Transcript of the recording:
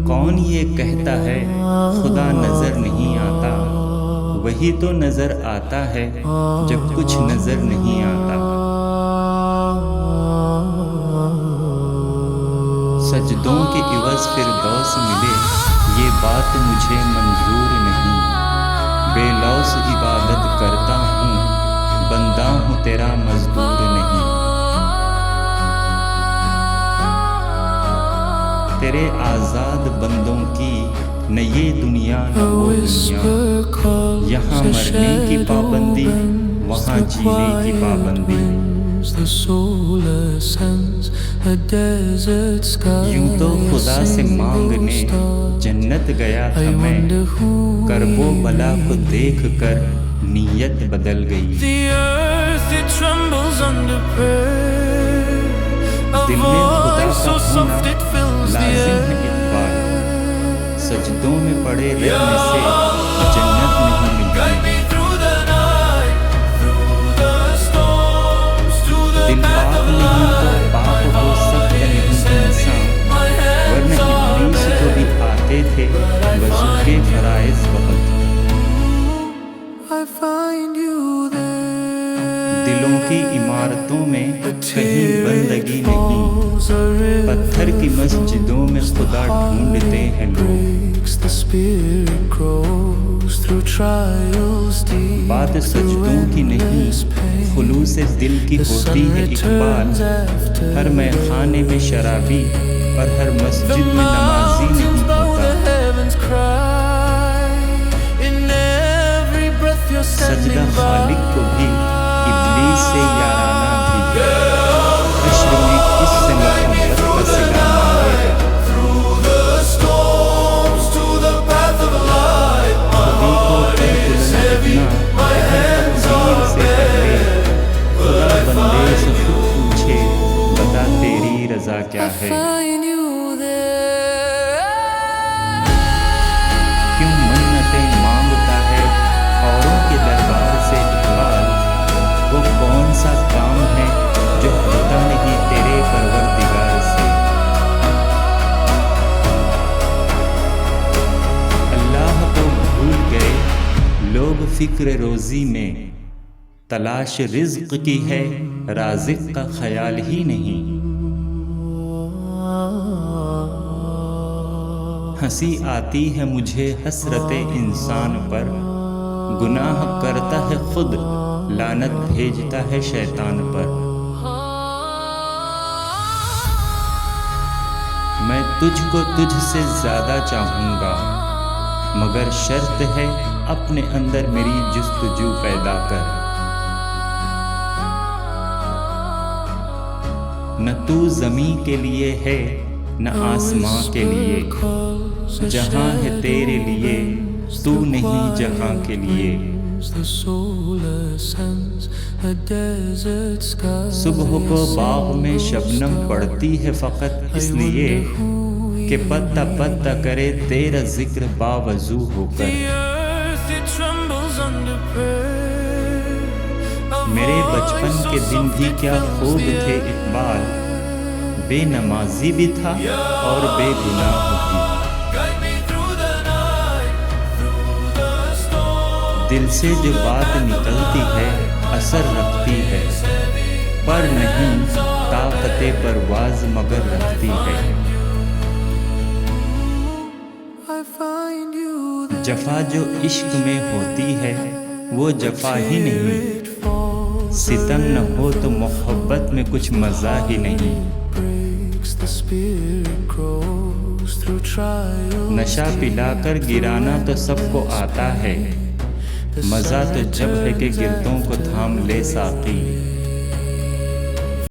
کون یہ کہتا ہے خدا نظر نہیں آتا، وہی تو نظر آتا ہے جب کچھ نظر نہیں آتا۔ سجدوں کے عوض فردوس ملے، یہ بات مجھے منظور نہیں۔ بے لوث عبادت کرتا ہوں، بندہ ہوں تیرا مزدور نہیں۔ تیرے آزاد بندوں کی نہ یہ دنیا نہ وہ دنیا، یہاں مرنے کی پابندی، وہاں جینے کی پابندی۔ یوں تو خدا سے مانگنے جنت گیا تھا میں، کرب و بلا کو دیکھ کر نیت بدل گئی۔ دل میں خدا کا ہونا لازم ہے اقبال، سجدوں میں پڑے رہنے سے جنت نہیں ملتی۔ دل پاک نہیں تو پاک ہو سکتا نہیں انسان، ورنہ ابلیس کو بھی آتے تھے وضو کے فرائض بہت۔ دلوں کی عمارتوں میں کہیں بندگی نہیں، پتھر کی مسجدوں میں خدا ڈھونڈتے ہیں لوگ۔ بات سجدوں کی نہیں، خلوص دل کی ہوتی ہے اقبال۔ ہر میخانے میں شرابی اور ہر مسجد میں نمازی نہیں ہوتا۔ سجدہ خالق کو بھی، ابلیس سے یارانہ بھی، حشر میں کس سے محبت کا صلہ مانگے گا۔ خودی کو کر بلند اتنا ہر تقدیر سے پہلے، خدا بندے سے خود پوچھے بتا تیری رضا کیا ہے۔ کیوں منتیں مانگتا ہے اوروں کے دربار سے اقبال، وہ کون سا کام ہے جو ہوتا نہیں تیرے پروردگار سے۔ اللہ کو بھول گئے لوگ فکر روزی میں، تلاش رزق کی ہے رازق کا خیال ہی نہیں۔ ہنسی آتی ہے مجھے حسرت انسان پر، گناہ کرتا ہے خود لعنت بھیجتا ہے شیطان پر۔ میں تجھ کو تجھ سے زیادہ چاہوں گا، مگر شرط ہے اپنے اندر میری جستجو پیدا کر۔ نہ تو زمین کے لیے ہے نہ آسماں کے لیے، جہاں ہے تیرے لیے تو نہیں جہاں کے لیے۔ صبح کو باغ میں شبنم پڑتی ہے فقط اس لیے کہ پتا پتا کرے تیرا ذکر باوضو ہو کر۔ میرے بچپن کے دن بھی کیا خوب تھے اقبال، بے نمازی بھی تھا اور بے گناہ بھی۔ دل سے جو بات نکلتی ہے اثر رکھتی ہے، پر نہیں طاقت پرواز مگر رکھتی ہے۔ جفا جو عشق میں ہوتی ہے وہ جفا ہی نہیں، ستم نہ ہو تو محبت میں کچھ مزہ ہی نہیں۔ نشہ پلا کر گرانا تو سب کو آتا ہے، مزہ تو جب ہے کہ گردوں کو تھام لے ساقی۔